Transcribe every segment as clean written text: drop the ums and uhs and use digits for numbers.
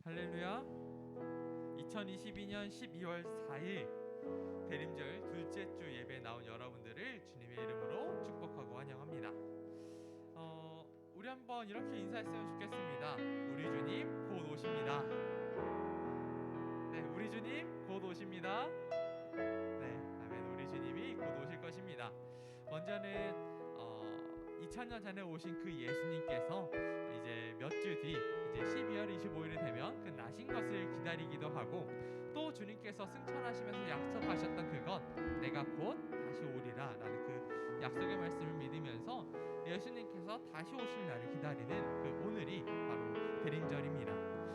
할렐루야. 2022년 12월 4일 대림절 둘째 주 예배에 나온 여러분들을 주님의 이름으로 축복하고 환영합니다. 우리 한번 이렇게 인사했으면 좋겠습니다. 우리 주님 곧 오십니다. 네, 우리 주님 곧 오십니다. 네, 아멘. 우리 주님이 곧 오실 것입니다. 먼저는 2000년 전에 오신 그 예수님께서 이제 몇 주 뒤 이제 12월 25일이 되면 그 나신 것을 기다리기도 하고, 또 주님께서 승천하시면서 약속하셨던 그것, 내가 곧 다시 오리라 라는 그 약속의 말씀을 믿으면서 예수님께서 다시 오실 날을 기다리는 그 오늘이 바로 대림절입니다.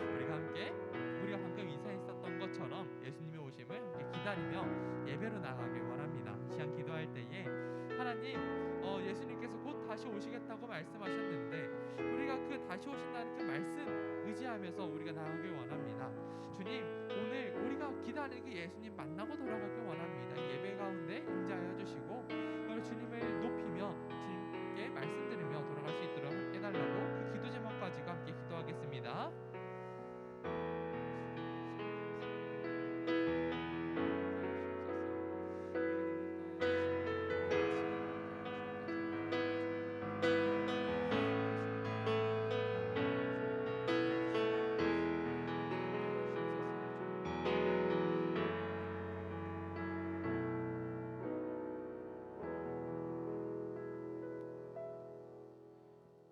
우리가 방금 인사했었던 것처럼 예수님의 오심을 함께 기다리며 예배로 나가길 원합니다. 이 시간 기도할 때에 하나님, 예수님께서 곧 다시 오시겠다고 말씀하셨는데 우리가 그 다시 오신다는 그 말씀 의지하면서 우리가 나가길 원합니다. 주님, 오늘 우리가 기다리는 그 예수님 만나고 돌아가길 원합니다. 이 예배 가운데 임재하여 주시고 오늘 주님을 높이며 주님께 말씀 들으며 돌아갈 수 있도록 해달라고 그 기도 제목 가지고 함께 기도하겠습니다.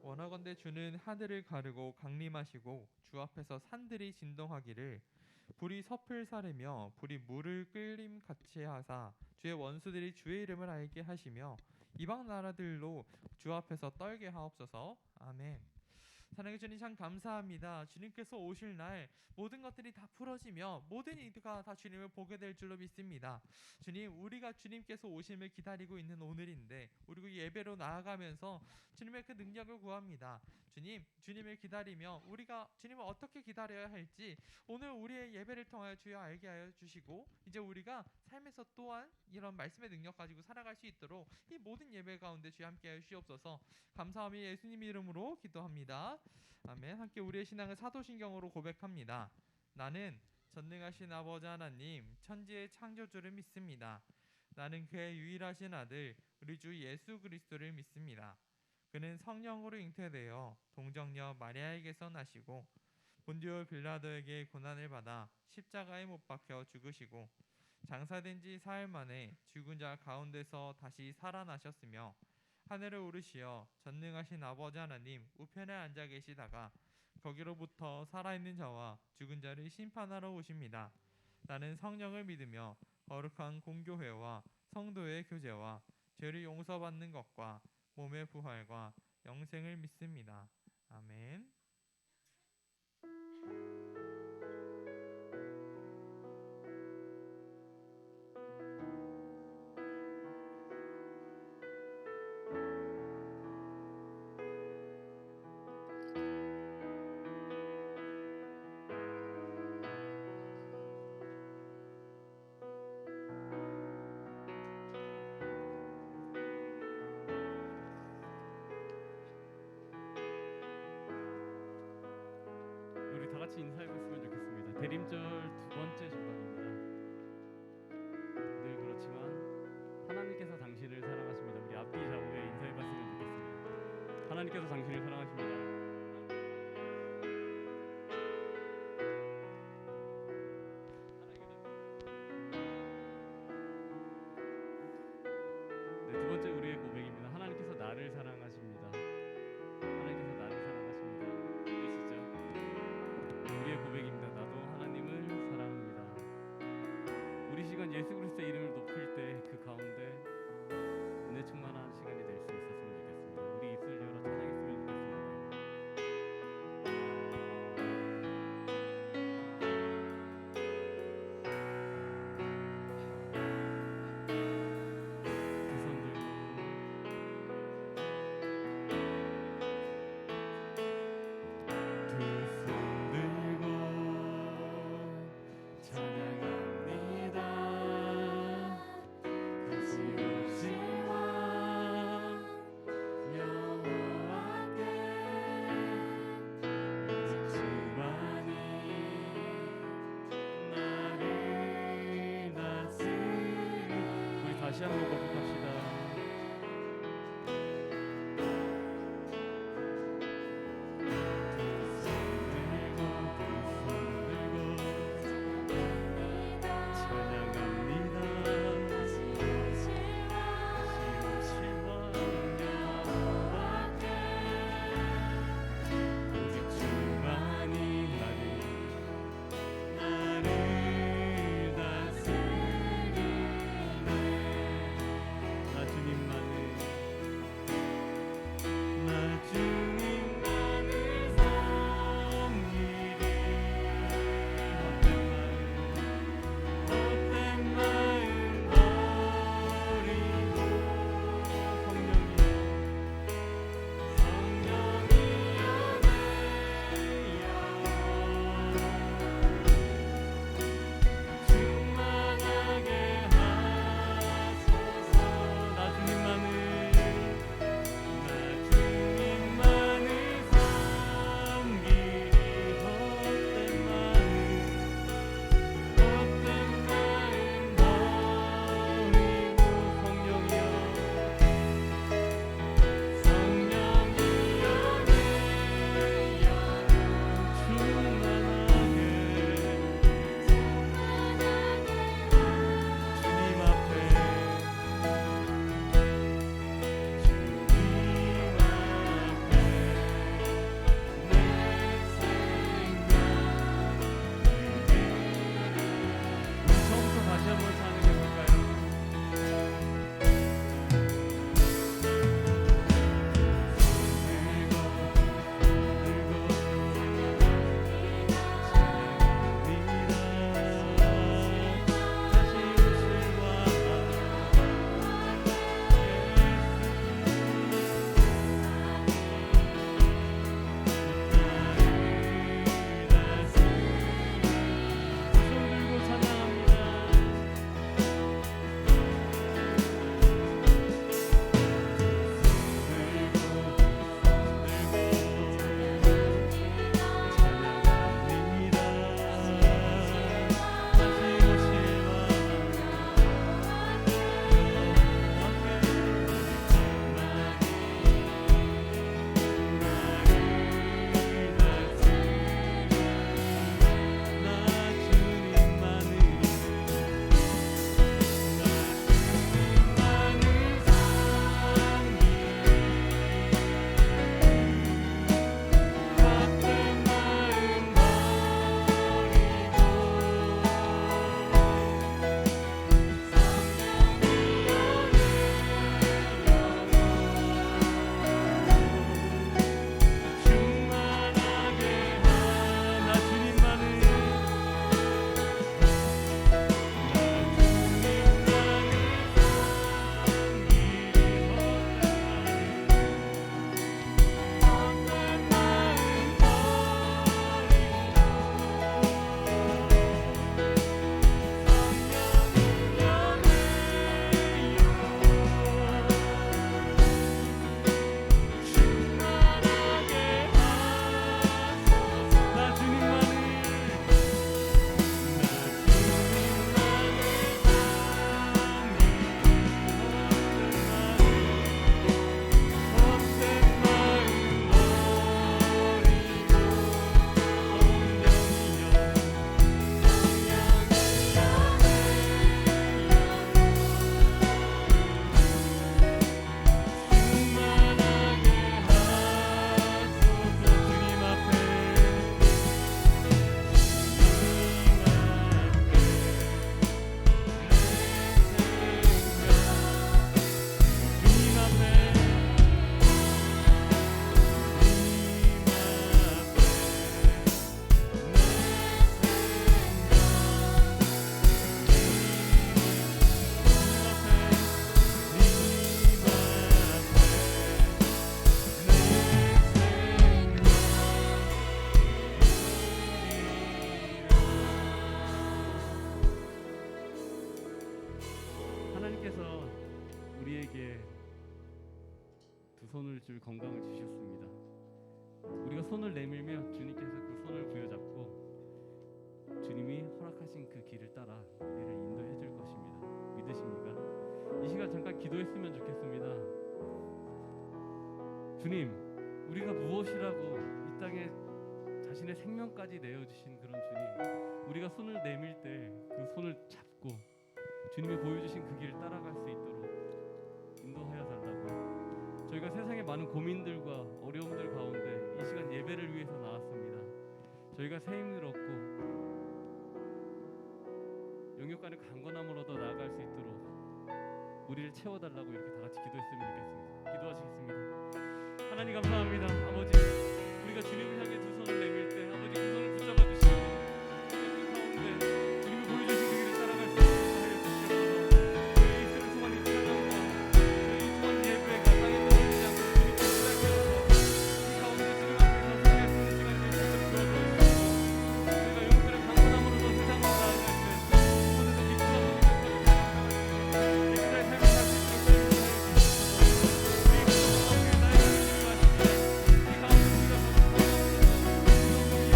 원하건대 주는 하늘을 가르고 강림하시고 주 앞에서 산들이 진동하기를, 불이 섭을 사르며 불이 물을 끓림 같이 하사 주의 원수들이 주의 이름을 알게 하시며 이방 나라들로 주 앞에서 떨게 하옵소서. 아멘. 사랑의 주님, 참 감사합니다. 주님께서 오실 날 모든 것들이 다 풀어지며 모든 이가 다 주님을 보게 될 줄로 믿습니다. 주님, 우리가 주님께서 오심을 기다리고 있는 오늘인데 우리가 예배로 나아가면서 주님의 그 능력을 구합니다. 주님, 주님을 기다리며 우리가 주님을 어떻게 기다려야 할지 오늘 우리의 예배를 통하여 주여 알게 하여 주시고, 이제 우리가 삶에서 또한 이런 말씀의 능력 가지고 살아갈 수 있도록 이 모든 예배 가운데 주여 함께 하여 주옵소서. 감사함이 예수님 이름으로 기도합니다. 아멘. 함께 우리의 신앙을 사도신경으로 고백합니다. 나는 전능하신 아버지 하나님, 천지의 창조주를 믿습니다. 나는 그의 유일하신 아들 우리 주 예수 그리스도를 믿습니다. 그는 성령으로 잉태되어 동정녀 마리아에게서 나시고 본디오 빌라도에게 고난을 받아 십자가에 못 박혀 죽으시고 장사된 지 사흘 만에 죽은 자 가운데서 다시 살아나셨으며 하늘을 오르시어 전능하신 아버지 하나님 우편에 앉아 계시다가 거기로부터 살아있는 자와 죽은 자를 심판하러 오십니다. 나는 성령을 믿으며 거룩한 공교회와 성도의 교제와 죄를 용서받는 것과 몸의 부활과 영생을 믿습니다. 아멘. 우리 다 같이 인사해봤으면 좋겠습니다. 대림절 두 번째 주간입니다. 늘 그렇지만 하나님께서 당신을 사랑하십니다. 우리 앞뒤 좌우에 인사해봤으면 좋겠습니다. 하나님께서 당신을 사랑하십니다. 네, 두 번째 우리의 고백입니다. 하나님께서 나를 사랑하십니다. 하나님께서 나를 사랑하십니다. 믿으시죠? 우리의 고백입니다. 나도 하나님을 사랑합니다. 우리 시간 예수 그리스도의 이름을 높일 때 그 가운데 은혜 충만한 시간이 될 수 있었으면 좋겠습니다. 우리 입술 열어 찬양했으면 좋겠습니다. 다시 한번 고백합시다. 손을 줄 건강을 주셨습니다. 우리가 손을 내밀며 주님께서 그 손을 부여잡고 주님이 허락하신 그 길을 따라 우리를 인도해 줄 것입니다. 믿으십니까? 이 기도했으면 좋겠습니다. 주님, 우리가 무엇이라고 이 땅에 자신의 생명까지 내어주신 그런 주님, 우리가 손을 내밀 때 그 손을 잡고 주님이 보여주신 그 길을 따라갈 수 있도록 인도하여 달라고. 저희가 세상의 많은 고민들과 어려움들 가운데 이 시간 예배를 위해서 나왔습니다. 저희가 새 힘을 얻고 영역 간의 강건함을 얻어 나아갈 수 있도록 우리를 채워달라고 이렇게 다 같이 기도했으면 좋겠습니다. 기도하시겠습니다. 하나님 감사합니다. 아버지, 우리가 주님을 향해 두 손을 내밀 때 아버지 그 손을 붙잡아 주시고 그 가운데 주님이 보여주신 그 길을 따라갈 수 있도록 하여 주시옵소서. 저희 있을 동안 이 찬양과 저희 또한 예배가 땅에 떨어지지 않고 주님 뜻을 이 가운데 주님 앞에서 살릴 수 있는 시간을 주님 주어주시옵소서. 저희가 영혼들의 강건함으로서 세상으로 나아갈 때 그곳에서 기쁨하고 행복하게 살아갈 수 있는 예배자의 삶을 살 수 있도록 하여 주시옵소서. 우리 모든 나의 주님 하시기에 이 가운데 우리가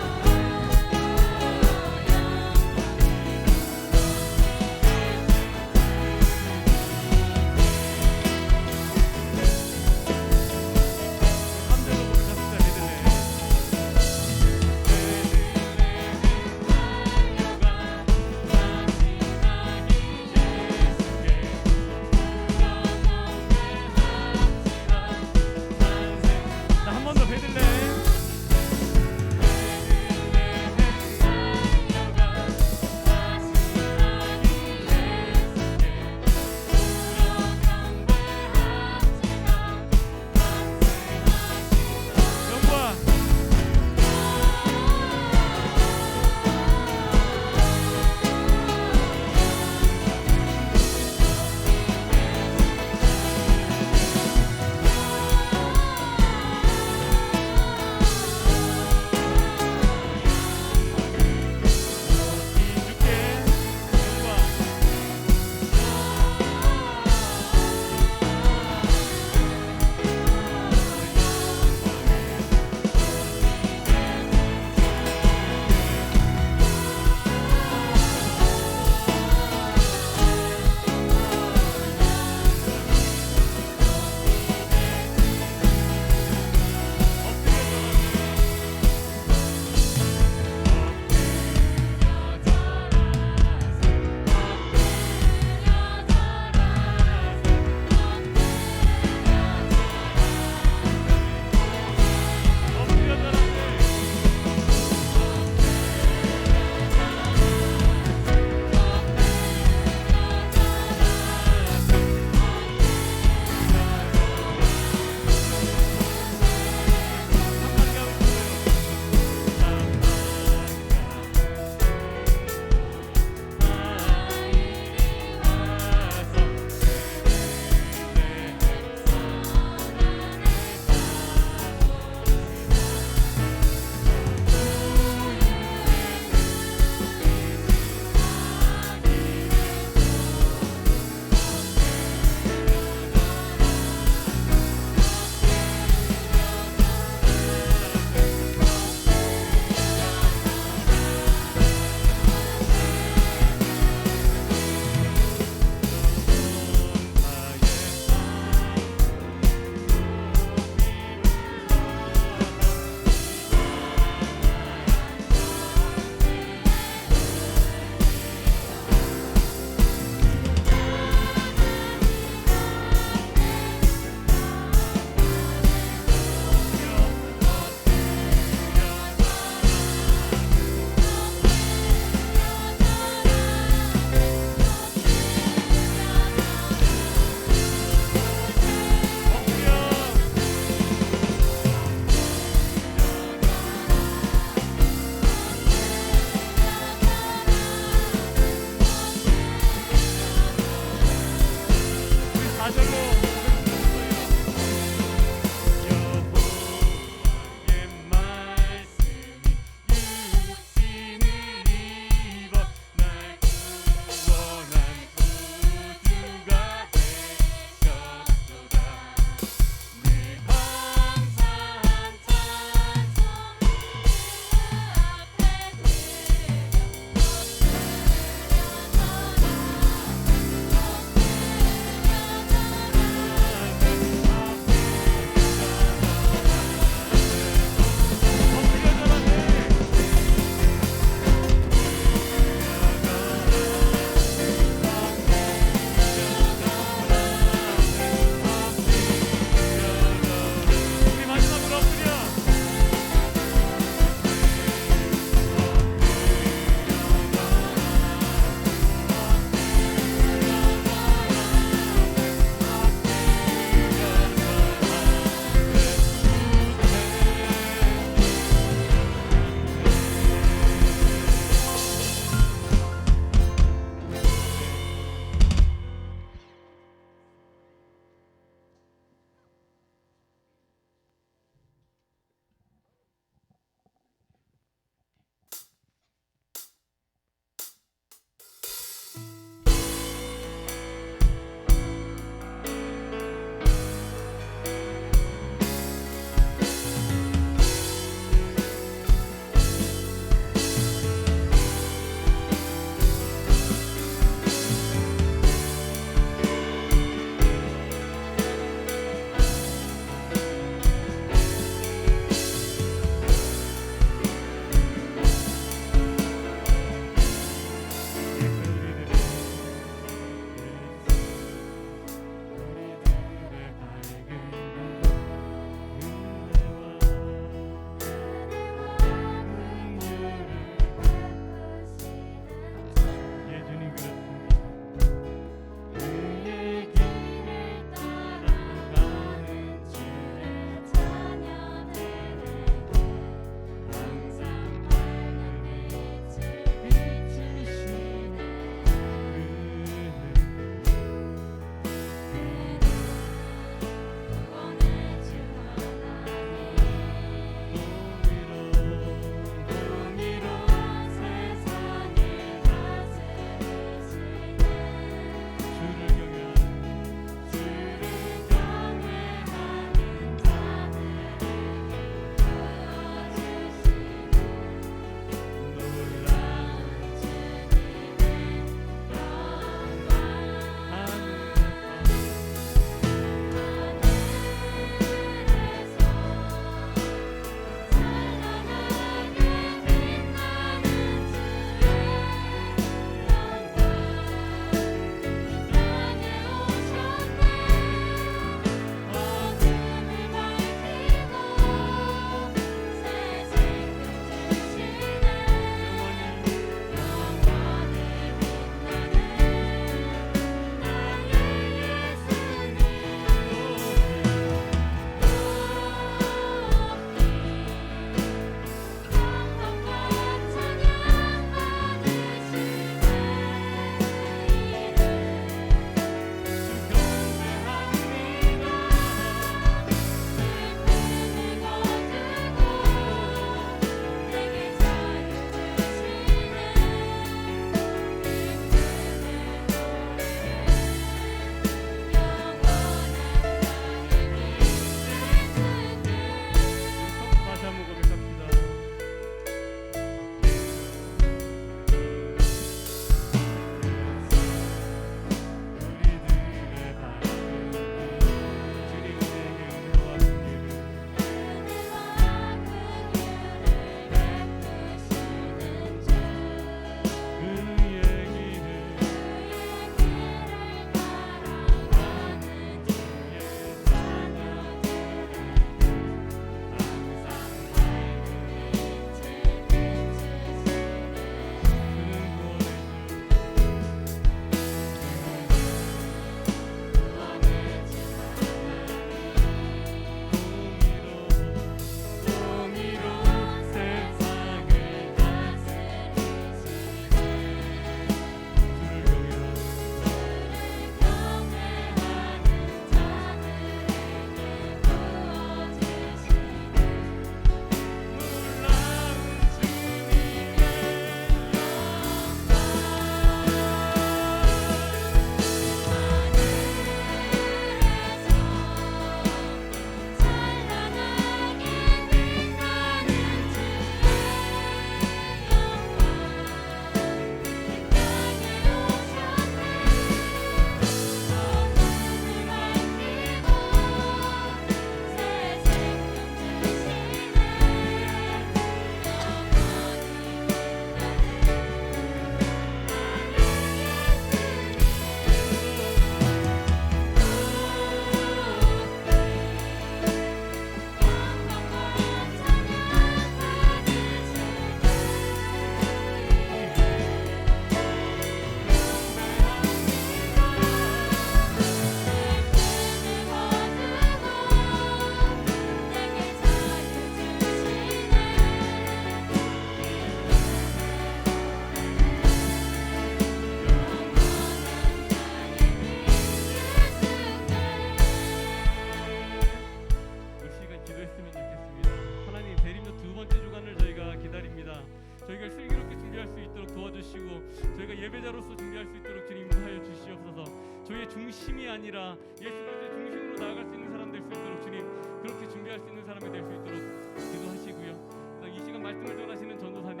저희가 슬기롭게 준비할 수 있도록 도와주시고 저희가 예배자로서 준비할 수 있도록 주님 인도하여 주시옵소서. 저희의 중심이 아니라 예수 그리스도의 중심으로 나아갈 수 있는 사람 될 수 있도록 주님 그렇게 준비할 수 있는 사람이 될 수 있도록 기도하시고요. 이 시간 말씀을 전하시는 전도사님,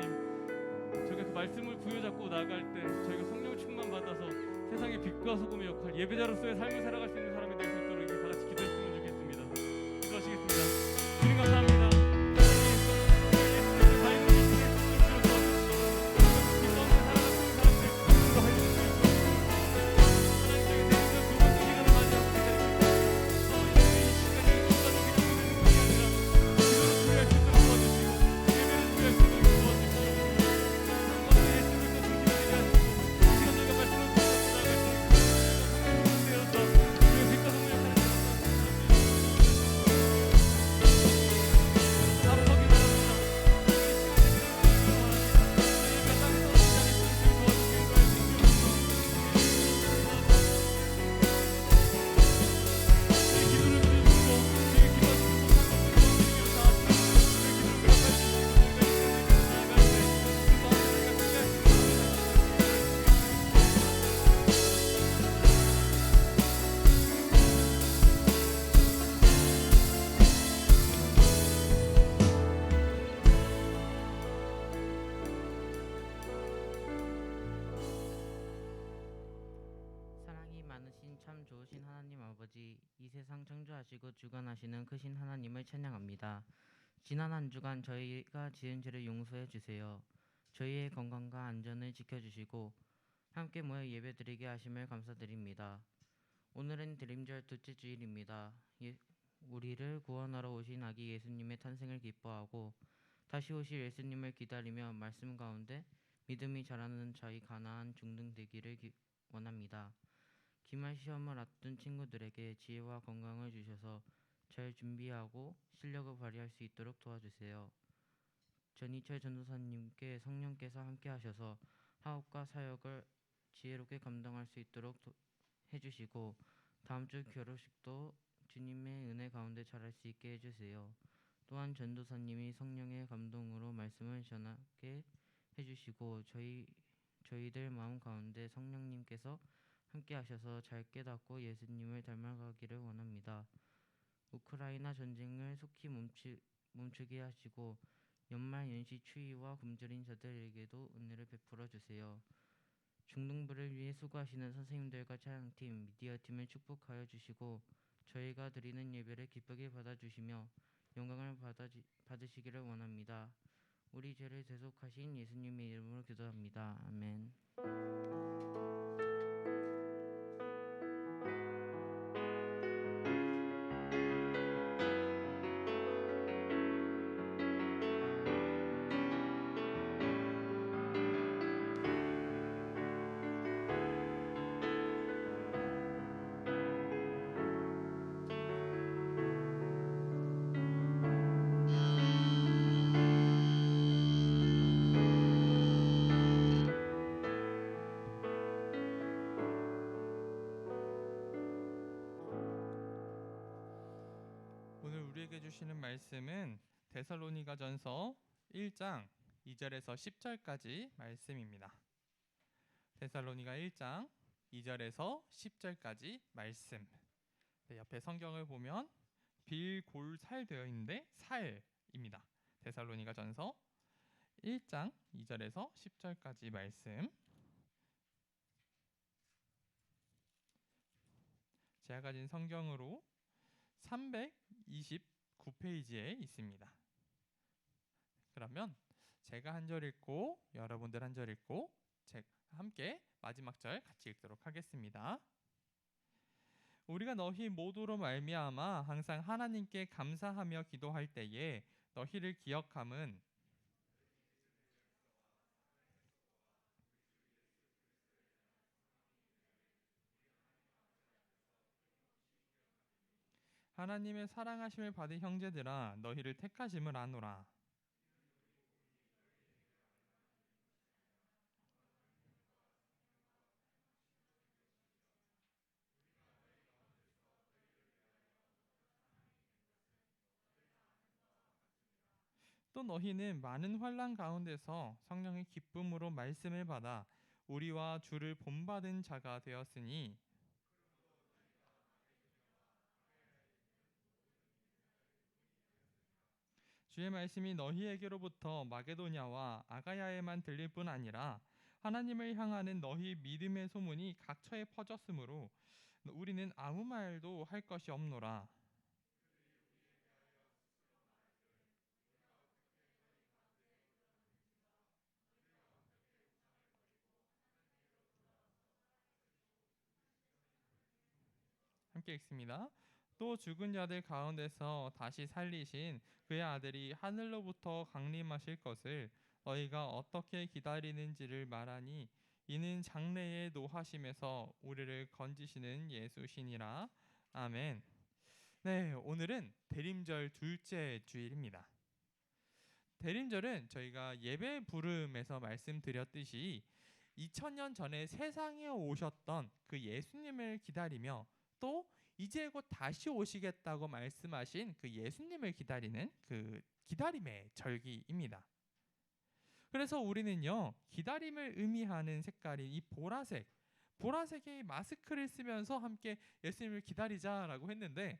저희가 그 말씀을 부여잡고 나아갈 때 저희가 성령 충만 받아서 세상의 빛과 소금의 역할, 예배자로서의 삶을 살아갈 수 있는 사람이 될 수 있도록 다 같이 기도했으면 좋겠습니다. 기도하시겠습니다. 주님 감사합니다. 사랑이 많으신 참 좋으신 하나님 아버지, 이 세상 창조하시고 주관하시는 크신 하나님을 찬양합니다. 지난 한 주간 저희가 지은 죄를 용서해 주세요. 저희의 건강과 안전을 지켜주시고 함께 모여 예배드리게 하심을 감사드립니다. 오늘은 드림절 둘째 주일입니다. 우리를 구원하러 오신 아기 예수님의 탄생을 기뻐하고 다시 오실 예수님을 기다리며 말씀 가운데 믿음이 자라는 저희 가나안 중등 되기를 원합니다. 기말 시험을 앞둔 친구들에게 지혜와 건강을 주셔서 잘 준비하고 실력을 발휘할 수 있도록 도와주세요. 전희철 전도사님께 성령께서 함께 하셔서 사업과 사역을 지혜롭게 감당할 수 있도록 해주시고 다음 주 결혼식도 주님의 은혜 가운데 잘할 수 있게 해주세요. 또한 전도사님이 성령의 감동으로 말씀을 전하게 해주시고 저희들 마음 가운데 성령님께서 함께 하셔서 잘 깨닫고 예수님을 닮아가기를 원합니다. 우크라이나 전쟁을 속히 멈추게 하시고 연말 연시 추위와 굶주린 자들에게도 은혜를 베풀어 주세요. 중등부를 위해 수고하시는 선생님들과 찬양팀, 미디어팀을 축복하여 주시고 저희가 드리는 예배를 기쁘게 받아주시며 영광을 받으시기를 원합니다. 우리 죄를 대속하신 예수님의 이름으로 기도합니다. 아멘. 오늘 우리에게 주시는 말씀은 데살로니가전서 1장 2절에서 10절까지 말씀입니다. 데살로니가 1장 2절에서 10절까지 말씀. 옆에 성경을 보면 빌골살 되어 있는데 살입니다. 데살로니가전서 1장 2절에서 10절까지 말씀. 제가 가진 성경으로 329페이지에 있습니다. 그러면 제가 한 절 읽고 여러분들 한 절 읽고 함께 마지막 절 같이 읽도록 하겠습니다. 우리가 너희 모두로 말미암아 항상 하나님께 감사하며 기도할 때에 너희를 기억함은 하나님의 사랑하심을 받은 형제들아 너희를 택하심을 아노라. 또 너희는 많은 환난 가운데서 성령의 기쁨으로 말씀을 받아 우리와 주를 본받은 자가 되었으니 주의 말씀이 너희에게로부터 마게도냐와 아가야에만 들릴 뿐 아니라 하나님을 향하는 너희 믿음의 소문이 각처에 퍼졌으므로 우리는 아무 말도 할 것이 없노라. 함께 읽습니다. 또 죽은 자들 가운데서 다시 살리신 그의 아들이 하늘로부터 강림하실 것을 너희가 어떻게 기다리는지를 말하니 이는 장래의 노하심에서 우리를 건지시는 예수시니라. 아멘. 네, 오늘은 대림절 둘째 주일입니다. 대림절은 저희가 예배 부름에서 말씀드렸듯이 2000년 전에 세상에 오셨던 그 예수님을 기다리며 또 이제 곧 다시 오시겠다고 말씀하신 그 예수님을 기다리는 그 기다림의 절기입니다. 그래서 우리는요, 기다림을 의미하는 색깔인 이 보라색의 마스크를 쓰면서 함께 예수님을 기다리자라고 했는데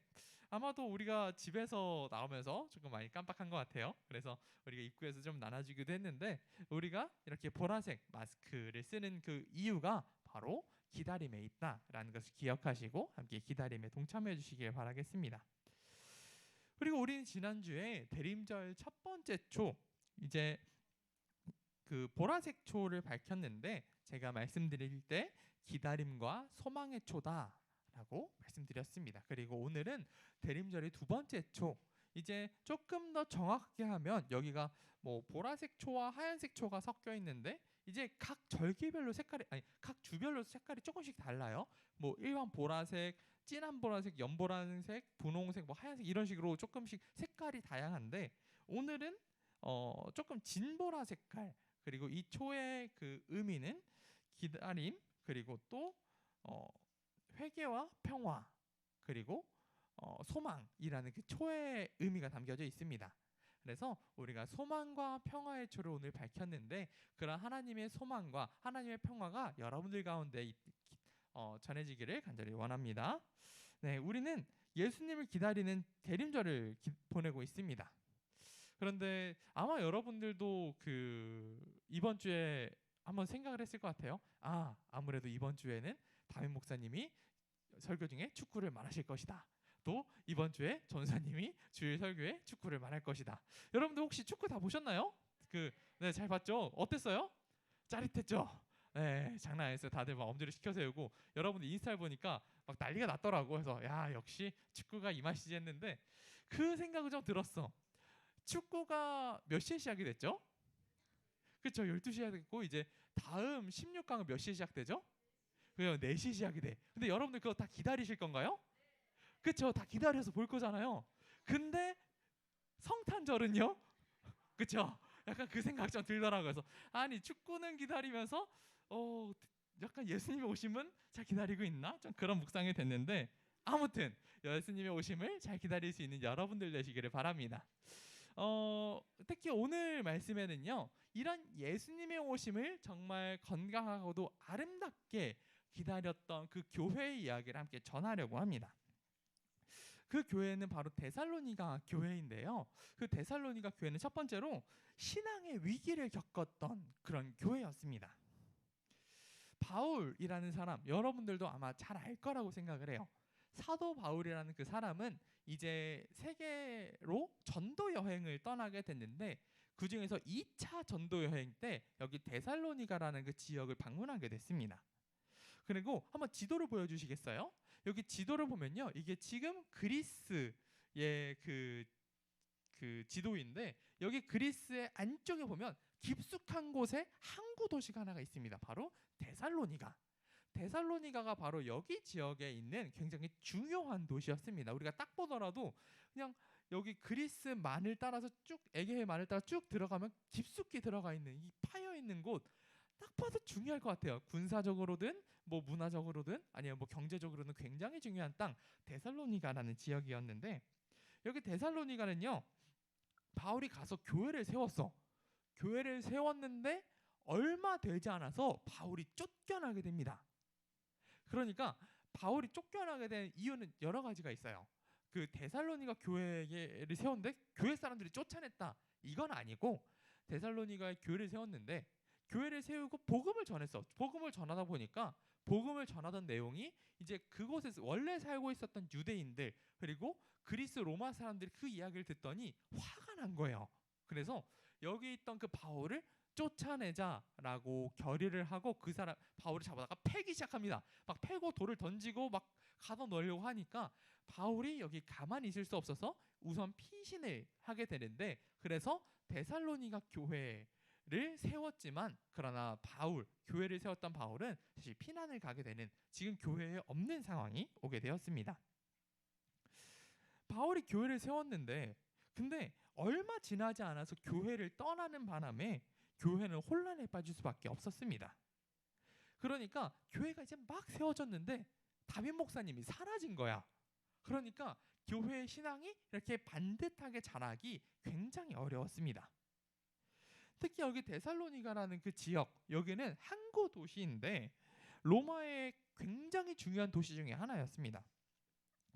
아마도 우리가 집에서 나오면서 조금 많이 깜빡한 것 같아요. 그래서 우리가 입구에서 좀 나눠주기도 했는데 우리가 이렇게 보라색 마스크를 쓰는 그 이유가 바로 기다림에 있다라는 것을 기억하시고 함께 기다림에 동참해 주시길 바라겠습니다. 그리고 우리는 지난주에 대림절 첫 번째 초 이제 그 보라색 초를 밝혔는데 제가 말씀드릴 때 기다림과 소망의 초다라고 말씀드렸습니다. 그리고 오늘은 대림절의 두 번째 초 이제 조금 더 정확하게 하면 여기가 뭐 보라색 초와 하얀색 초가 섞여 있는데 이제 각 절기별로 색깔이 각 주별로 색깔이 조금씩 달라요. 뭐 일반 보라색, 진한 보라색, 연보라색, 분홍색, 뭐 하얀색 이런 식으로 조금씩 색깔이 다양한데 오늘은 조금 진보라 색깔 그리고 이 초의 그 의미는 기다림 그리고 또 회개와 평화 그리고 소망이라는 그 초의 의미가 담겨져 있습니다. 그래서 우리가 소망과 평화의 초를 오늘 밝혔는데 그런 하나님의 소망과 하나님의 평화가 여러분들 가운데 전해지기를 간절히 원합니다. 네, 우리는 예수님을 기다리는 대림절을 보내고 있습니다. 그런데 아마 여러분들도 그 이번 주에 한번 생각을 했을 것 같아요. 아무래도 이번 주에는 담임 목사님이 설교 중에 축구를 말하실 것이다. 또 이번 주에 전사님이 주일 설교에 축구를 말할 것이다. 여러분들 혹시 축구 다 보셨나요? 네, 잘 봤죠? 어땠어요? 짜릿했죠? 네, 장난 아니었어요. 다들 막 엄지를 시켜 세우고 여러분들 인스타를 보니까 막 난리가 났더라고. 그래서 야 역시 축구가 이 맛이지 했는데 그 생각을 좀 들었어. 축구가 몇 시에 시작이 됐죠? 그렇죠. 12시에 됐고 이제 다음 16강은 몇 시에 시작되죠? 그냥 4시에 시작이 돼. 근데 여러분들 그거 다 기다리실 건가요? 그렇죠. 다 기다려서 볼 거잖아요. 근데 성탄절은요? 그렇죠. 약간 그 생각 좀 들더라고요. 그래서 아니 축구는 기다리면서 약간 예수님의 오심은 잘 기다리고 있나? 좀 그런 묵상이 됐는데 아무튼 예수님의 오심을 잘 기다릴 수 있는 여러분들 되시기를 바랍니다. 특히 오늘 말씀에는요. 이런 예수님의 오심을 정말 건강하고도 아름답게 기다렸던 그 교회의 이야기를 함께 전하려고 합니다. 그 교회는 바로 데살로니가 교회인데요. 그 데살로니가 교회는 첫 번째로 신앙의 위기를 겪었던 그런 교회였습니다. 바울이라는 사람 여러분들도 아마 잘 알 거라고 생각을 해요. 사도 바울이라는 그 사람은 이제 세계로 전도 여행을 떠나게 됐는데 그 중에서 2차 전도 여행 때 여기 데살로니가라는 그 지역을 방문하게 됐습니다. 그리고 한번 지도를 보여주시겠어요? 여기 지도를 보면요, 이게 지금 그리스의 그 지도인데 여기 그리스의 안쪽에 보면 깊숙한 곳에 항구 도시가 하나가 있습니다. 바로 데살로니가. 데살로니가가 바로 여기 지역에 있는 굉장히 중요한 도시였습니다. 우리가 딱 보더라도 그냥 여기 그리스만을 따라서 쭉 에게해만을 따라 쭉 들어가면 깊숙이 들어가 있는 이 파여 있는 곳 딱 봐도 중요할 것 같아요. 군사적으로든 뭐 문화적으로든 아니면 뭐 경제적으로든 굉장히 중요한 땅 데살로니가라는 지역이었는데 여기 데살로니가는요 바울이 가서 교회를 세웠어. 교회를 세웠는데 얼마 되지 않아서 바울이 쫓겨나게 됩니다. 그러니까 바울이 쫓겨나게 된 이유는 여러 가지가 있어요. 그 데살로니가 교회를 세웠는데 교회 사람들이 쫓아냈다, 이건 아니고, 데살로니가에 교회를 세웠는데 교회를 세우고 복음을 전했어. 복음을 전하다 보니까 복음을 전하던 내용이 이제 그곳에서 원래 살고 있었던 유대인들 그리고 그리스 로마 사람들이 그 이야기를 듣더니 화가 난 거예요. 그래서 여기 있던 그 바울을 쫓아내자라고 결의를 하고 그 사람 바울을 잡아다가 패기 시작합니다. 막 패고 돌을 던지고 막 가둬 놓으려고 하니까 바울이 여기 가만히 있을 수 없어서 우선 피신을 하게 되는데, 그래서 데살로니가 교회를 세웠지만 그러나 교회를 세웠던 바울은 사실 피난을 가게 되는, 지금 교회에 없는 상황이 오게 되었습니다. 바울이 교회를 세웠는데 근데 얼마 지나지 않아서 교회를 떠나는 바람에 교회는 혼란에 빠질 수밖에 없었습니다. 그러니까 교회가 이제 막 세워졌는데 다빈 목사님이 사라진 거야. 그러니까 교회의 신앙이 이렇게 반듯하게 자라기 굉장히 어려웠습니다. 특히 여기 데살로니가라는 그 지역, 여기는 항구 도시인데 로마의 굉장히 중요한 도시 중에 하나였습니다.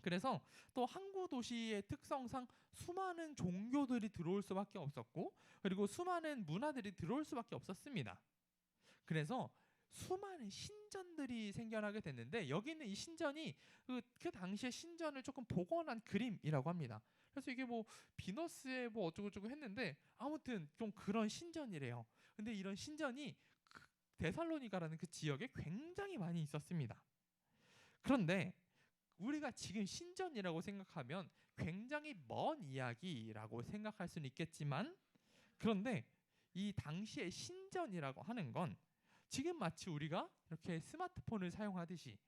그래서 또 항구 도시의 특성상 수많은 종교들이 들어올 수밖에 없었고, 그리고 수많은 문화들이 들어올 수밖에 없었습니다. 그래서 수많은 신전들이 생겨나게 됐는데 여기는 이 신전이 그 당시의 신전을 조금 복원한 그림이라고 합니다. 그래서 이게 뭐 비너스에 뭐 어쩌고저쩌고 했는데 아무튼 좀 그런 신전이래요. 근데 이런 신전이 데살로니가라는 그 지역에 굉장히 많이 있었습니다. 그런데 우리가 지금 신전이라고 생각하면 굉장히 먼 이야기라고 생각할 수는 있겠지만, 그런데 이 당시의 신전이라고 하는 건 지금 마치 우리가 이렇게 스마트폰을 사용하듯이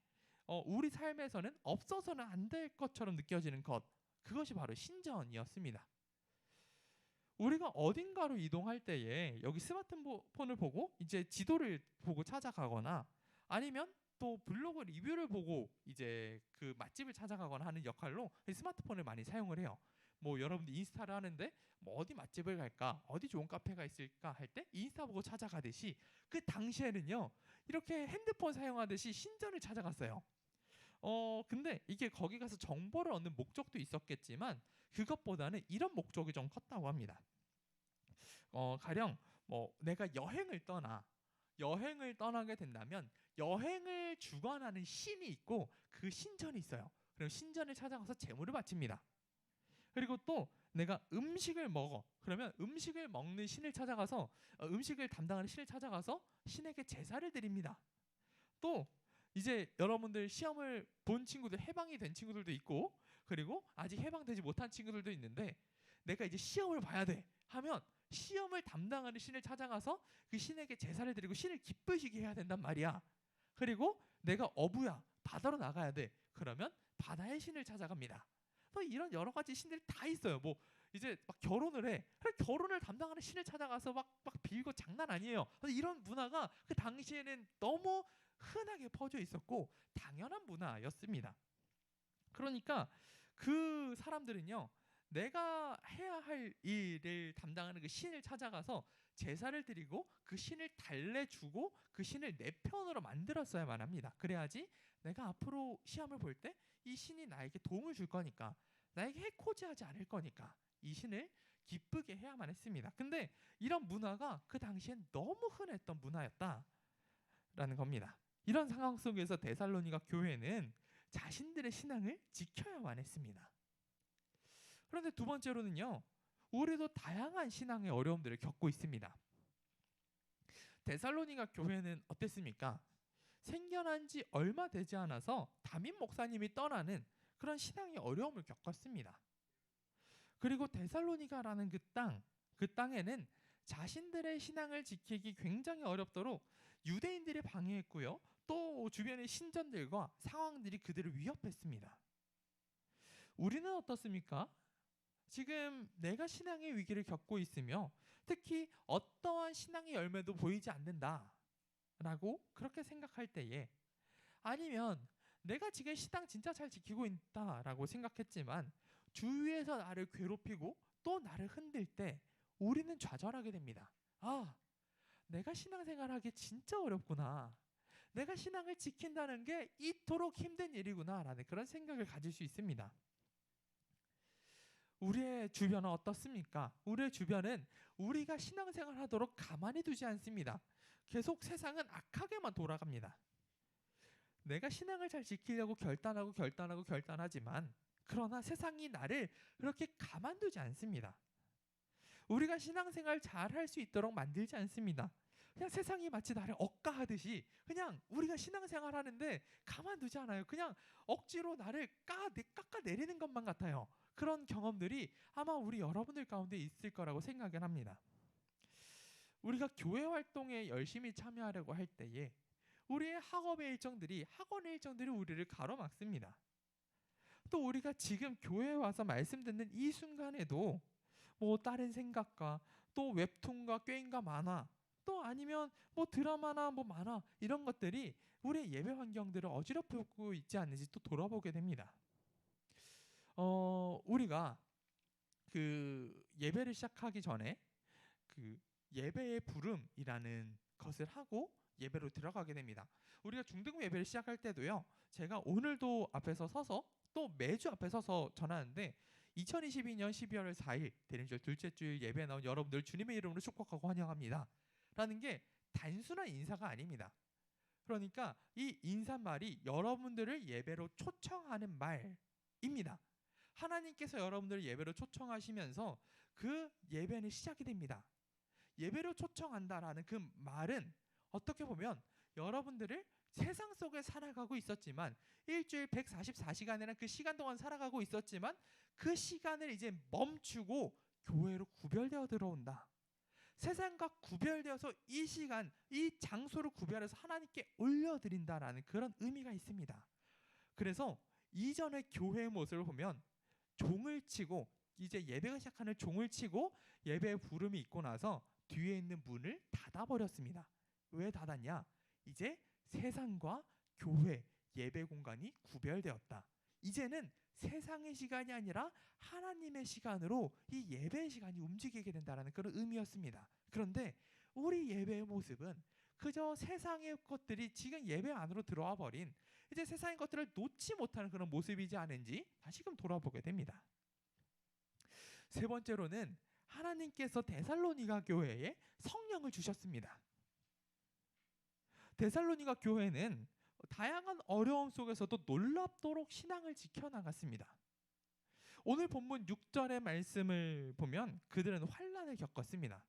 우리 삶에서는 없어서는 안 될 것처럼 느껴지는 것, 그것이 바로 신전이었습니다. 우리가 어딘가로 이동할 때에 여기 스마트폰을 보고 이제 지도를 보고 찾아가거나 아니면 또 블로그 리뷰를 보고 이제 그 맛집을 찾아가거나 하는 역할로 스마트폰을 많이 사용을 해요. 뭐 여러분들 인스타를 하는데 뭐 어디 맛집을 갈까, 어디 좋은 카페가 있을까 할 때 인스타 보고 찾아가듯이 그 당시에는요 이렇게 핸드폰 사용하듯이 신전을 찾아갔어요. 근데 이게 거기 가서 정보를 얻는 목적도 있었겠지만 그것보다는 이런 목적이 좀 컸다고 합니다. 가령 뭐 내가 여행을 떠나게 된다면 여행을 주관하는 신이 있고 그 신전이 있어요. 그럼 신전을 찾아가서 제물을 바칩니다. 그리고 또 내가 음식을 먹어, 그러면 음식을 먹는 신을 찾아가서 음식을 담당하는 신을 찾아가서 신에게 제사를 드립니다. 또 이제 여러분들 시험을 본 친구들, 해방이 된 친구들도 있고, 그리고 아직 해방되지 못한 친구들도 있는데 내가 이제 시험을 봐야 돼 하면 시험을 담당하는 신을 찾아가서 그 신에게 제사를 드리고 신을 기쁘시게 해야 된단 말이야. 그리고 내가 어부야, 바다로 나가야 돼, 그러면 바다의 신을 찾아갑니다. 또 이런 여러 가지 신들이 다 있어요. 뭐 이제 막 결혼을 해, 결혼을 담당하는 신을 찾아가서 막 빌고 장난 아니에요. 이런 문화가 그 당시에는 너무 흔하게 퍼져 있었고 당연한 문화였습니다. 그러니까 그 사람들은요 내가 해야 할 일을 담당하는 그 신을 찾아가서 제사를 드리고 그 신을 달래주고 그 신을 내 편으로 만들었어야만 합니다. 그래야지 내가 앞으로 시험을 볼 때 이 신이 나에게 도움을 줄 거니까, 나에게 해코지하지 않을 거니까 이 신을 기쁘게 해야만 했습니다. 근데 이런 문화가 그 당시엔 너무 흔했던 문화였다라는 겁니다. 이런 상황 속에서 데살로니가 교회는 자신들의 신앙을 지켜야만 했습니다. 그런데 두 번째로는요, 우리도 다양한 신앙의 어려움들을 겪고 있습니다. 데살로니가 교회는 어땠습니까? 생겨난 지 얼마 되지 않아서 담임 목사님이 떠나는 그런 신앙의 어려움을 겪었습니다. 그리고 데살로니가라는 그 땅에는 자신들의 신앙을 지키기 굉장히 어렵도록 유대인들이 방해했고요, 또 주변의 신전들과 상황들이 그들을 위협했습니다. 우리는 어떻습니까? 지금 내가 신앙의 위기를 겪고 있으며 특히 어떠한 신앙의 열매도 보이지 않는다라고 그렇게 생각할 때에, 아니면 내가 지금 신앙 진짜 잘 지키고 있다라고 생각했지만 주위에서 나를 괴롭히고 또 나를 흔들 때 우리는 좌절하게 됩니다. 아, 내가 신앙생활하기 진짜 어렵구나. 내가 신앙을 지킨다는 게 이토록 힘든 일이구나라는 그런 생각을 가질 수 있습니다. 우리의 주변은 어떻습니까? 우리의 주변은 우리가 신앙생활 하도록 가만히 두지 않습니다. 계속 세상은 악하게만 돌아갑니다. 내가 신앙을 잘 지키려고 결단하지만 그러나 세상이 나를 그렇게 가만두지 않습니다. 우리가 신앙생활 잘 할 수 있도록 만들지 않습니다. 그냥 세상이 마치 나를 억까하듯이 그냥 우리가 신앙생활 하는데 가만두지 않아요. 그냥 억지로 나를 깎아내리는 것만 같아요. 그런 경험들이 아마 우리 여러분들 가운데 있을 거라고 생각을 합니다. 우리가 교회 활동에 열심히 참여하려고 할 때에 우리의 학원의 일정들이 우리를 가로막습니다. 또 우리가 지금 교회에 와서 말씀 듣는 이 순간에도 뭐 다른 생각과 또 웹툰과 게임과 만화 또 아니면 뭐 드라마나 뭐 만화 이런 것들이 우리의 예배 환경들을 어지럽히고 있지 않는지 또 돌아보게 됩니다. 우리가 그 예배를 시작하기 전에 그 예배의 부름이라는 것을 하고 예배로 들어가게 됩니다. 우리가 중등 예배를 시작할 때도요. 제가 오늘도 앞에서 서서 또 매주 앞에 서서 전하는데 2022년 12월 4일 대림절 둘째 주일 예배에 나온 여러분들 주님의 이름으로 축복하고 환영합니다. 라는 게 단순한 인사가 아닙니다. 그러니까 이 인사말이 여러분들을 예배로 초청하는 말입니다. 하나님께서 여러분들을 예배로 초청하시면서 그 예배는 시작이 됩니다. 예배로 초청한다라는 그 말은 어떻게 보면 여러분들을 세상 속에 살아가고 있었지만 일주일 144시간이라는 그 시간 동안 살아가고 있었지만 그 시간을 이제 멈추고 교회로 구별되어 들어온다. 세상과 구별되어서 이 시간, 이 장소를 구별해서 하나님께 올려드린다라는 그런 의미가 있습니다. 그래서 이전의 교회의 모습을 보면 종을 치고 이제 예배가 시작하는 종을 치고 예배의 부름이 있고 나서 뒤에 있는 문을 닫아버렸습니다. 왜 닫았냐? 이제 세상과 교회, 예배 공간이 구별되었다. 이제는 세상의 시간이 아니라 하나님의 시간으로 이 예배의 시간이 움직이게 된다는 그런 의미였습니다. 그런데 우리 예배의 모습은 그저 세상의 것들이 지금 예배 안으로 들어와 버린 이제 세상의 것들을 놓지 못하는 그런 모습이지 않은지 다시금 돌아보게 됩니다. 세 번째로는 하나님께서 데살로니가 교회에 성령을 주셨습니다. 데살로니가 교회는 다양한 어려움 속에서도 놀랍도록 신앙을 지켜나갔습니다. 오늘 본문 6절의 말씀을 보면 그들은 환난을 겪었습니다.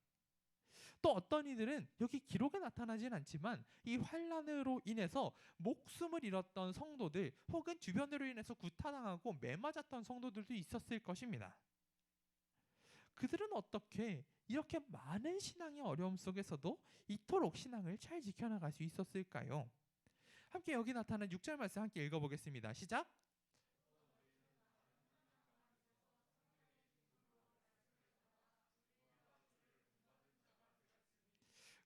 또 어떤 이들은 여기 기록에 나타나진 않지만 이 환난으로 인해서 목숨을 잃었던 성도들 혹은 주변으로 인해서 구타당하고 매맞았던 성도들도 있었을 것입니다. 그들은 어떻게 이렇게 많은 신앙의 어려움 속에서도 이토록 신앙을 잘 지켜나갈 수 있었을까요? 함께 여기 나타난 6절 말씀 함께 읽어보겠습니다. 시작!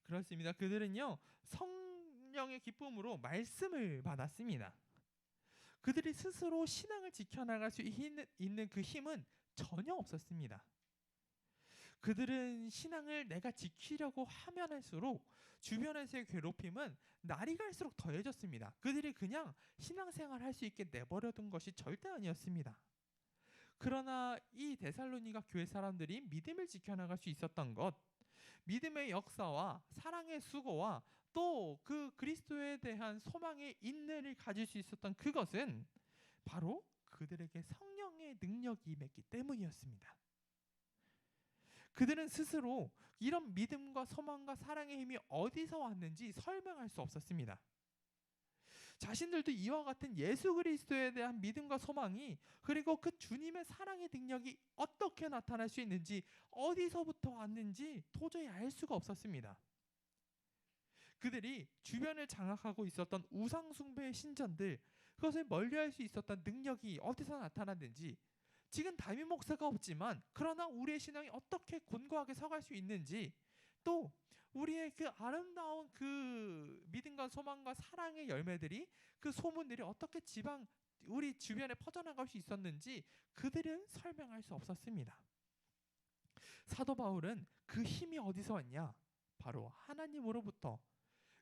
그렇습니다. 그들은요 성령의 기쁨으로 말씀을 받았습니다. 그들이 스스로 신앙을 지켜나갈 수 있는 그 힘은 전혀 없었습니다. 그들은 신앙을 내가 지키려고 하면 할수록 주변에서의 괴롭힘은 날이 갈수록 더해졌습니다. 그들이 그냥 신앙생활 할 수 있게 내버려둔 것이 절대 아니었습니다. 그러나 이 데살로니가 교회 사람들이 믿음을 지켜나갈 수 있었던 것, 믿음의 역사와 사랑의 수고와 또 그 그리스도에 대한 소망의 인내를 가질 수 있었던 그것은 바로 그들에게 성령의 능력이 임했기 때문이었습니다. 그들은 스스로 이런 믿음과 소망과 사랑의 힘이 어디서 왔는지 설명할 수 없었습니다. 자신들도 이와 같은 예수 그리스도에 대한 믿음과 소망이 그리고 그 주님의 사랑의 능력이 어떻게 나타날 수 있는지 어디서부터 왔는지 도저히 알 수가 없었습니다. 그들이 주변을 장악하고 있었던 우상숭배의 신전들 그것을 멀리할 수 있었던 능력이 어디서 나타났는지 지금 담임 목사가 없지만 그러나 우리의 신앙이 어떻게 견고하게 서갈 수 있는지 또 우리의 그 아름다운 그 믿음과 소망과 사랑의 열매들이 그 소문들이 어떻게 우리 주변에 퍼져나갈 수 있었는지 그들은 설명할 수 없었습니다. 사도 바울은 그 힘이 어디서 왔냐? 바로 하나님으로부터,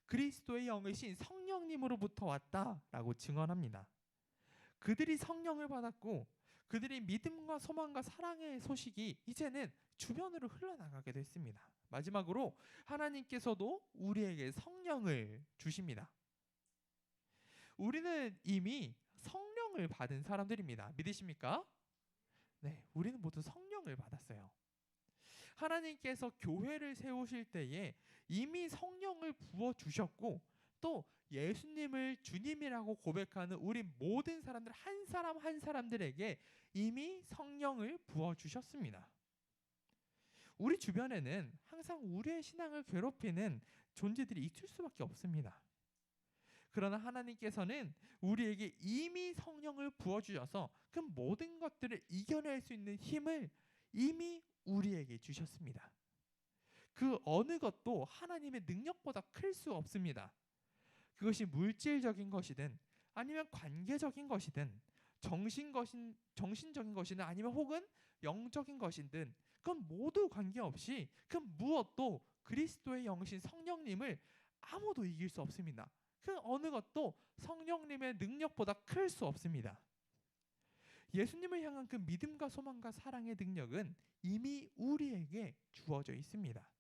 그리스도의 영이신 성령님으로부터 왔다라고 증언합니다. 그들이 성령을 받았고 그들이 믿음과 소망과 사랑의 소식이 이제는 주변으로 흘러나가게 됐습니다. 마지막으로 하나님께서도 우리에게 성령을 주십니다. 우리는 이미 성령을 받은 사람들입니다. 믿으십니까? 네, 우리는 모두 성령을 받았어요. 하나님께서 교회를 세우실 때에 이미 성령을 부어 주셨고, 또 예수님을 주님이라고 고백하는 우리 모든 사람들 한 사람 한 사람들에게 이미 성령을 부어 주셨습니다. 우리 주변에는 항상 우리의 신앙을 괴롭히는 존재들이 있을 수밖에 없습니다. 그러나 하나님께서는 우리에게 이미 성령을 부어주셔서 그 모든 것들을 이겨낼 수 있는 힘을 이미 우리에게 주셨습니다. 그 어느 것도 하나님의 능력보다 클 수 없습니다. 그것이 물질적인 것이든 아니면 관계적인 것이든 정신적인 것이든 아니면 혹은 영적인 것이든 그건 모두 관계없이 그 무엇도 그리스도의 영이신 성령님을 아무도 이길 수 없습니다. 그 어느 것도 성령님의 능력보다 클 수 없습니다. 예수님을 향한 그 믿음과 소망과 사랑의 능력은 이미 우리에게 주어져 있습니다.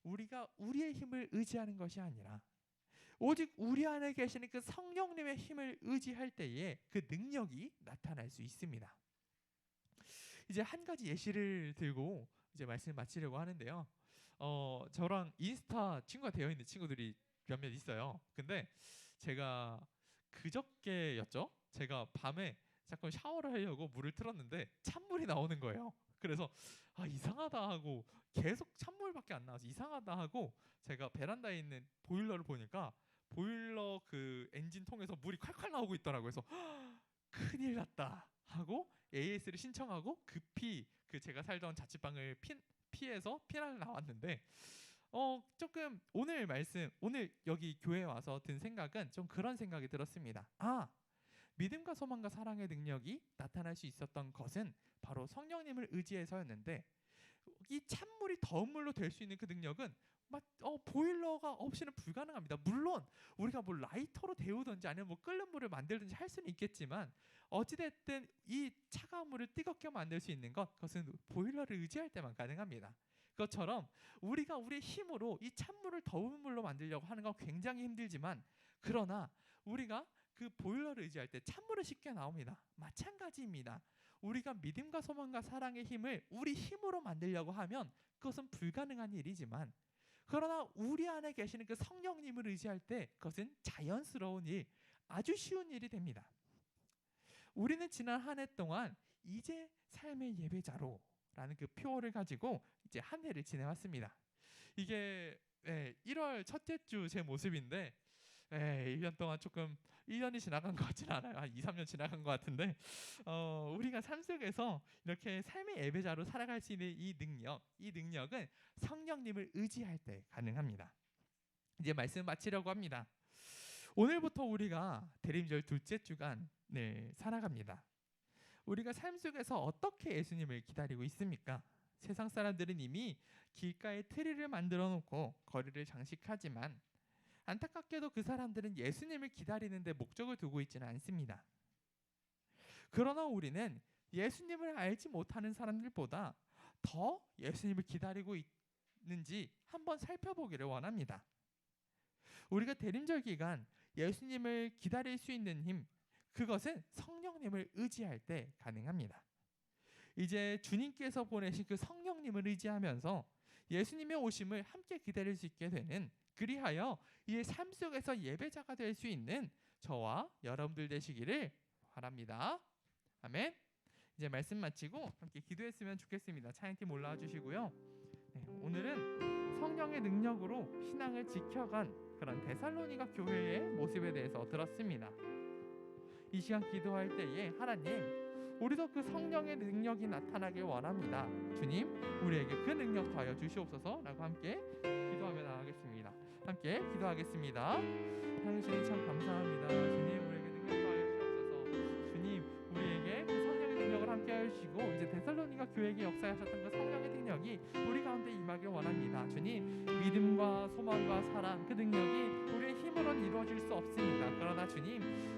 우리가 우리의 힘을 의지하는 것이 아니라 오직 우리 안에 계시는 그 성령님의 힘을 의지할 때에 그 능력이 나타날 수 있습니다. 이제 한 가지 예시를 들고 이제 말씀을 마치려고 하는데요. 저랑 인스타 친구가 되어 있는 친구들이 몇몇 있어요. 근데 제가 그저께였죠. 제가 밤에 잠깐 샤워를 하려고 물을 틀었는데 찬물이 나오는 거예요. 그래서 이상하다 하고 계속 찬물밖에 안 나와서 이상하다 하고 제가 베란다에 있는 보일러를 보니까 보일러 그 엔진 통에서 물이 콸콸 나오고 있더라고요. 그래서 큰일 났다 하고 AS를 신청하고 급히 그 제가 살던 자취방을 피해서 피난을 나왔는데 조금 오늘 여기 교회에 와서 든 생각은 좀 그런 생각이 들었습니다. 믿음과 소망과 사랑의 능력이 나타날 수 있었던 것은 바로 성령님을 의지해서였는데, 이 찬물이 더운 물로 될 수 있는 그 능력은 보일러가 없이는 불가능합니다. 물론 우리가 뭐 라이터로 데우든지 아니면 뭐 끓는 물을 만들든지 할 수는 있겠지만 어찌됐든 이 차가운 물을 뜨겁게 만들 수 있는 그것은 보일러를 의지할 때만 가능합니다. 그것처럼 우리가 우리의 힘으로 이 찬물을 더운 물로 만들려고 하는 건 굉장히 힘들지만, 그러나 우리가 그 보일러를 의지할 때 찬물은 쉽게 나옵니다. 마찬가지입니다. 우리가 믿음과 소망과 사랑의 힘을 우리 힘으로 만들려고 하면 그것은 불가능한 일이지만, 그러나 우리 안에 계시는 그 성령님을 의지할 때 그것은 자연스러운 일, 아주 쉬운 일이 됩니다. 우리는 지난 한 해 동안 이제 삶의 예배자로 라는 그 표어를 가지고 이제 한 해를 지내왔습니다. 이게 1월 첫째 주 제 모습인데 1년 동안 조금 1년이 지나간 것 같지는 않아요. 한 2, 3년 지나간 것 같은데 우리가 삶 속에서 이렇게 삶의 예배자로 살아갈 수 있는 이 능력은 성령님을 의지할 때 가능합니다. 이제 말씀 마치려고 합니다. 오늘부터 우리가 대림절 둘째 주간 살아갑니다. 우리가 삶 속에서 어떻게 예수님을 기다리고 있습니까? 세상 사람들은 이미 길가에 트리를 만들어 놓고 거리를 장식하지만 안타깝게도 그 사람들은 예수님을 기다리는데 목적을 두고 있지는 않습니다. 그러나 우리는 예수님을 알지 못하는 사람들보다 더 예수님을 기다리고 있는지 한번 살펴보기를 원합니다. 우리가 대림절 기간 예수님을 기다릴 수 있는 힘, 그것은 성령님을 의지할 때 가능합니다. 이제 주님께서 보내신 그 성령님을 의지하면서 예수님의 오심을 함께 기다릴 수 있게 되는, 그리하여 이 삶 속에서 예배자가 될 수 있는 저와 여러분들 되시기를 바랍니다. 아멘. 이제 말씀 마치고 함께 기도했으면 좋겠습니다. 찬양팀 올라와 주시고요. 오늘은 성령의 능력으로 신앙을 지켜간 그런 데살로니가 교회의 모습에 대해서 들었습니다. 이 시간 기도할 때에 하나님, 우리도 그 성령의 능력이 나타나길 원합니다. 주님, 우리에게 그 능력 더하여 주시옵소서라고 함께 기도하며 나가겠습니다. 함께 기도하겠습니다. 하나님, 주님 참 감사합니다. 주님, 우리에게 능력 더하여 주시옵소서. 주님, 우리에게 그 성령의 능력을 함께 하여 주시고 하시고 이제 데살로니가 교회에게 역사하셨던 그 성령의 능력이 우리 가운데 임하길 원합니다. 주님, 믿음과 소망과 사랑, 그 능력이 우리의 힘으로는 이루어질 수 없습니다. 그러나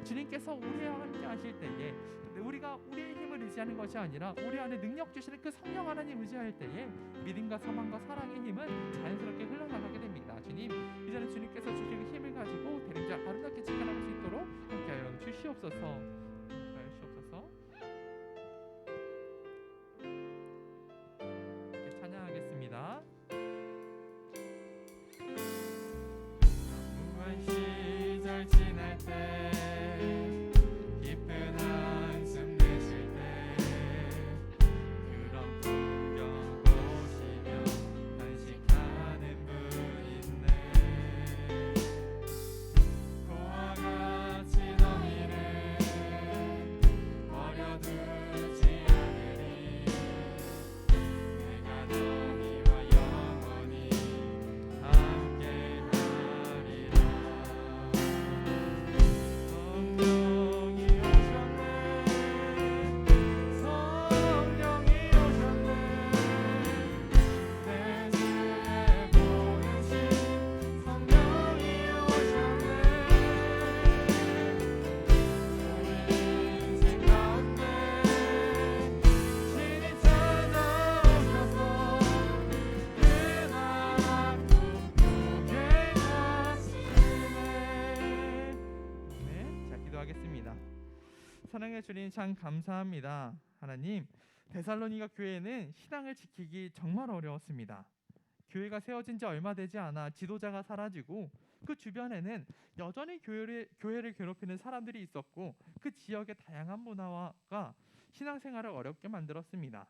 주님께서 우리와 함께 하실 때에 우리가 우리의 힘을 의지하는 것이 아니라 우리 안에 능력 주시는 그 성령 하나님 의지할 때에 믿음과 소망과 사랑의 힘은 자연스럽게 흘러나가게 됩니다. 주님, 이제는 주님께서 주신 힘을 가지고 대림자 아름답게 지켜나갈 수 있도록 함께하여 주시옵소서. 찬양하겠습니다. 무한 시절 지날 때 깊은 한숨 내쉴 때 그런 풍경 보시며 단식하는 분 있네. 고와 같이 너희를 버려두지 않으리. 내가 너희와 영원히 함께하리라. 성령이 오셨네. 성령이 오셨네. 내 주에 보내신 성령이 오셨네. 우리 인생 가운데 신이 찾아오셔서 그 나라 꿈꾸게 하시네. 네, 자 기도하겠습니다. 사랑해 주님 참 감사합니다. 하나님, 데살로니가 교회는 신앙을 지키기 정말 어려웠습니다. 교회가 세워진 지 얼마 되지 않아 지도자가 사라지고 그 주변에는 여전히 교회를 괴롭히는 사람들이 있었고 그 지역의 다양한 문화가 신앙생활을 어렵게 만들었습니다.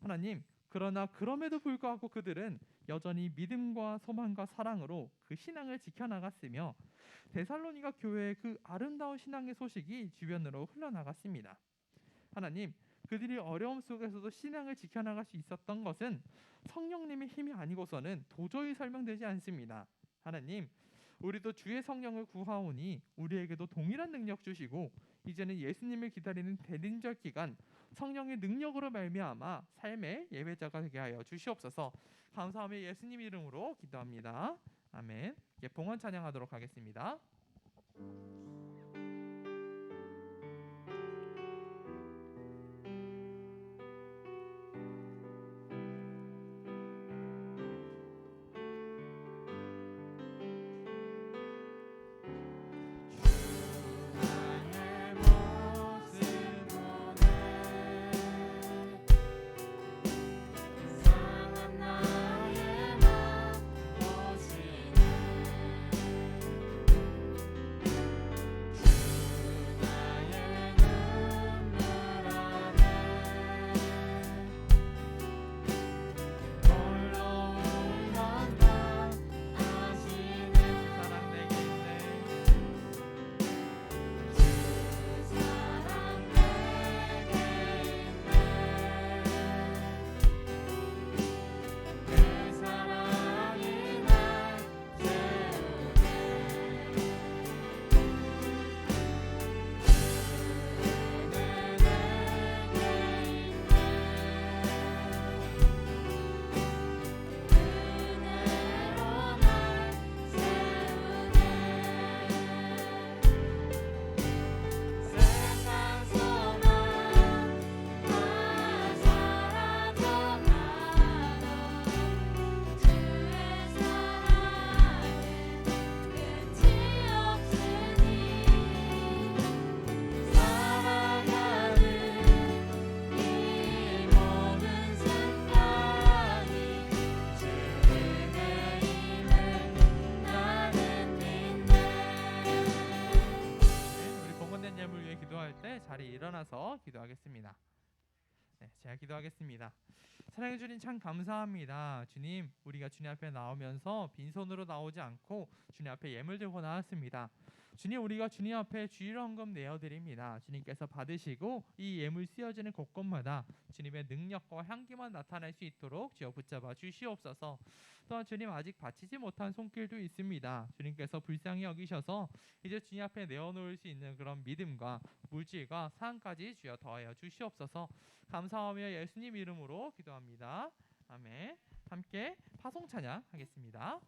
하나님, 그러나 그럼에도 불구하고 그들은 여전히 믿음과 소망과 사랑으로 그 신앙을 지켜나갔으며 데살로니가 교회의 그 아름다운 신앙의 소식이 주변으로 흘러나갔습니다. 하나님, 그들이 어려움 속에서도 신앙을 지켜나갈 수 있었던 것은 성령님의 힘이 아니고서는 도저히 설명되지 않습니다. 하나님, 우리도 주의 성령을 구하오니 우리에게도 동일한 능력 주시고 이제는 예수님을 기다리는 대림절 기간 성령의 능력으로 말미암아 삶의 예배자가 되게 하여 주시옵소서. 감사하며 예수님 이름으로 기도합니다. 아멘. 봉헌 찬양하도록 하겠습니다. 자리에 일어나서 기도하겠습니다. 네, 제가 기도하겠습니다. 사랑해 주님 참 감사합니다. 주님, 우리가 주님 앞에 나오면서 빈손으로 나오지 않고 주님 앞에 예물 들고 나왔습니다. 주님, 우리가 주님 앞에 주일헌금 내어드립니다. 주님께서 받으시고 이 예물 쓰여지는 곳곳마다 주님의 능력과 향기만 나타날 수 있도록 주여 붙잡아 주시옵소서. 또한 주님, 아직 바치지 못한 손길도 있습니다. 주님께서 불쌍히 여기셔서 이제 주님 앞에 내어놓을 수 있는 그런 믿음과 물질과 사랑까지 주여 더하여 주시옵소서. 감사하며 예수님 이름으로 기도합니다. 아멘. 함께 파송 찬양 하겠습니다.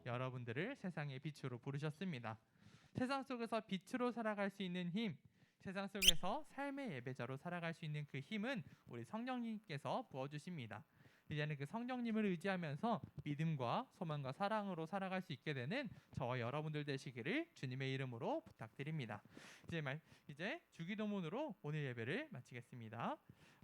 여러분들을 세상의 빛으로 부르셨습니다. 세상 속에서 빛으로 살아갈 수 있는 힘, 세상 속에서 삶의 예배자로 살아갈 수 있는 그 힘은 우리 성령님께서 부어주십니다. 이제는 그 성령님을 의지하면서 믿음과 소망과 사랑으로 살아갈 수 있게 되는 저와 여러분들 되시기를 주님의 이름으로 부탁드립니다. 이제 주기도문으로 오늘 예배를 마치겠습니다.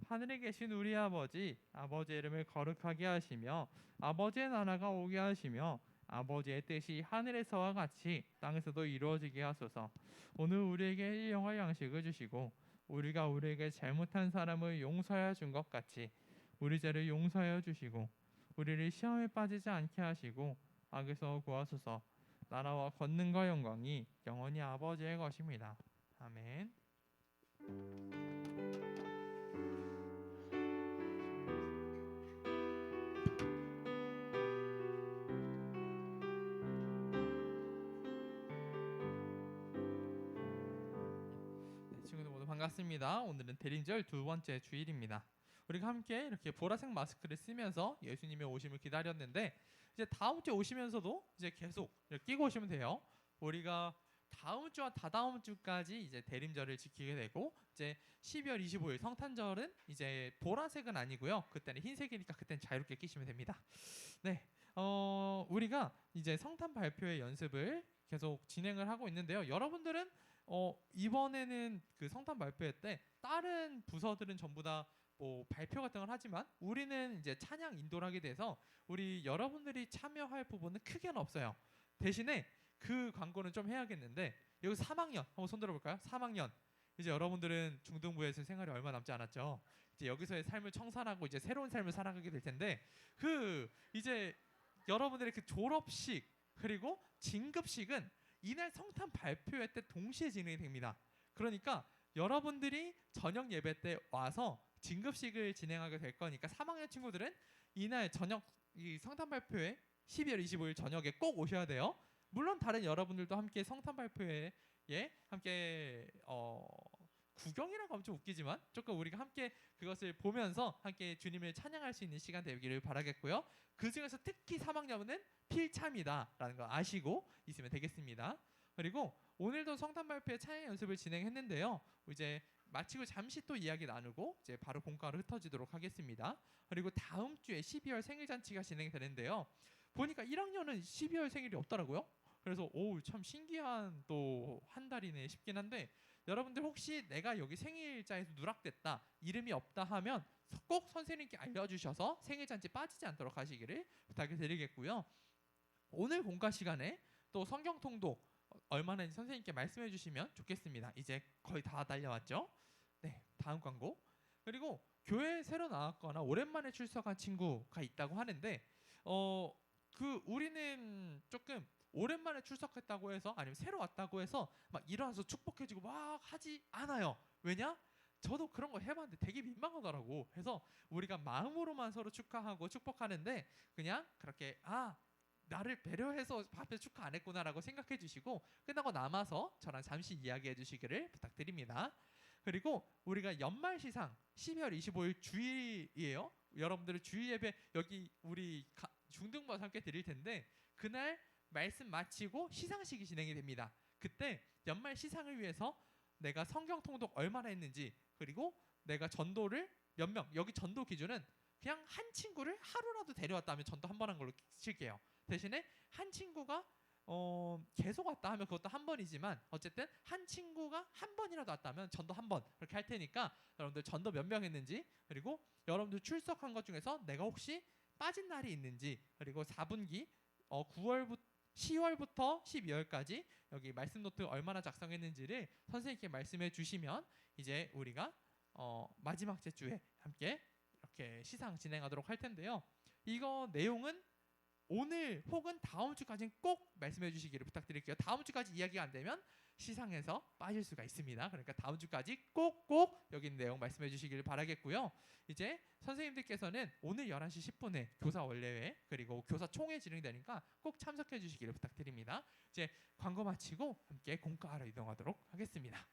하늘에 계신 우리 아버지, 아버지의 이름을 거룩하게 하시며 아버지의 나라가 오게 하시며 아버지의 뜻이 하늘에서와 같이 땅에서도 이루어지게 하소서. 오늘 우리에게 일용할 양식을 주시고 우리가 우리에게 잘못한 사람을 용서하여 준 것 같이 우리 죄를 용서하여 주시고 우리를 시험에 빠지지 않게 하시고 악에서 구하소서. 나라와 권능과 영광이 영원히 아버지의 것입니다. 아멘. 친구들 모두 반갑습니다. 오늘은 대림절 두 번째 주일입니다. 우리가 함께 이렇게 보라색 마스크를 쓰면서 예수님의 오심을 기다렸는데 이제 다음 주에 오시면서도 이제 계속 이렇게 끼고 오시면 돼요. 우리가 다음 주와 다다음 주까지 이제 대림절을 지키게 되고 이제 12월 25일 성탄절은 이제 보라색은 아니고요. 그때는 흰색이니까 그때는 자유롭게 끼시면 됩니다. 네, 우리가 이제 성탄 발표회 연습을 계속 진행을 하고 있는데요. 여러분들은 이번에는 그 성탄 발표회 때 다른 부서들은 전부 다 뭐 발표 같은 걸 하지만 우리는 이제 찬양 인도를 하게 돼서 우리 여러분들이 참여할 부분은 크게는 없어요. 대신에 그 광고는 좀 해야겠는데 여기 3학년 한번 손 들어볼까요? 3학년 이제 여러분들은 중등부에서 생활이 얼마 남지 않았죠. 이제 여기서의 삶을 청산하고 이제 새로운 삶을 살아가게 될 텐데 그 이제 여러분들의 그 졸업식 그리고 진급식은 이날 성탄 발표회 때 동시에 진행이 됩니다. 그러니까 여러분들이 저녁 예배 때 와서 진급식을 진행하게 될 거니까 3학년 친구들은 이날 저녁 이 성탄 발표회 12월 25일 저녁에 꼭 오셔야 돼요. 물론 다른 여러분들도 함께 성탄 발표회에 함께 구경이라고 하면 좀 웃기지만 조금 우리가 함께 그것을 보면서 함께 주님을 찬양할 수 있는 시간 되기를 바라겠고요. 그 중에서 특히 3학년은 필참이다라는 거 아시고 있으면 되겠습니다. 그리고 오늘도 성탄 발표회 찬양 연습을 진행했는데요. 이제 마치고 잠시 또 이야기 나누고 이제 바로 본가로 흩어지도록 하겠습니다. 그리고 다음 주에 12월 생일 잔치가 진행되는데요. 보니까 1학년은 12월 생일이 없더라고요. 그래서 참 신기한 또 한 달이네 싶긴 한데 여러분들 혹시 내가 여기 생일자에서 누락됐다 이름이 없다 하면 꼭 선생님께 알려주셔서 생일 잔치 빠지지 않도록 하시기를 부탁드리겠고요. 오늘 본가 시간에 또 성경 통독 얼마나 선생님께 말씀해 주시면 좋겠습니다. 이제 거의 다 달려왔죠. 네, 다음 광고. 그리고 교회에 새로 나왔거나 오랜만에 출석한 친구가 있다고 하는데 우리는 조금 오랜만에 출석했다고 해서 아니면 새로 왔다고 해서 막 일어나서 축복해주고 막 하지 않아요. 왜냐? 저도 그런 거 해봤는데 되게 민망하더라고. 그래서 우리가 마음으로만 서로 축하하고 축복하는데 그냥 그렇게 나를 배려해서 앞에 축하 안 했구나라고 생각해 주시고 끝나고 남아서 저랑 잠시 이야기해 주시기를 부탁드립니다. 그리고 우리가 연말 시상 12월 25일 주일이에요. 여러분들의 주일 예배 여기 우리 중등부에서 함께 드릴 텐데 그날 말씀 마치고 시상식이 진행이 됩니다. 그때 연말 시상을 위해서 내가 성경 통독 얼마나 했는지 그리고 내가 전도를 몇 명, 여기 전도 기준은 그냥 한 친구를 하루라도 데려왔다면 전도 한 번 한 걸로 칠게요. 대신에 한 친구가 계속 왔다 하면 그것도 한 번이지만 어쨌든 한 친구가 한 번이라도 왔다면 전도 한 번 그렇게 할 테니까 여러분들 전도 몇 명 했는지 그리고 여러분들 출석한 것 중에서 내가 혹시 빠진 날이 있는지 그리고 4분기 10월부터 12월까지 여기 말씀 노트 얼마나 작성했는지를 선생님께 말씀해 주시면 이제 우리가 마지막 주에 함께 이렇게 시상 진행하도록 할 텐데요. 이거 내용은 오늘 혹은 다음 주까지는 꼭 말씀해 주시기를 부탁드릴게요. 다음 주까지 이야기가 안 되면 시상에서 빠질 수가 있습니다. 그러니까 다음 주까지 꼭꼭 여기 있는 내용 말씀해 주시기를 바라겠고요. 이제 선생님들께서는 오늘 11시 10분에 교사 원래회 그리고 교사 총회 진행되니까 꼭 참석해 주시기를 부탁드립니다. 이제 광고 마치고 함께 공과하러 이동하도록 하겠습니다.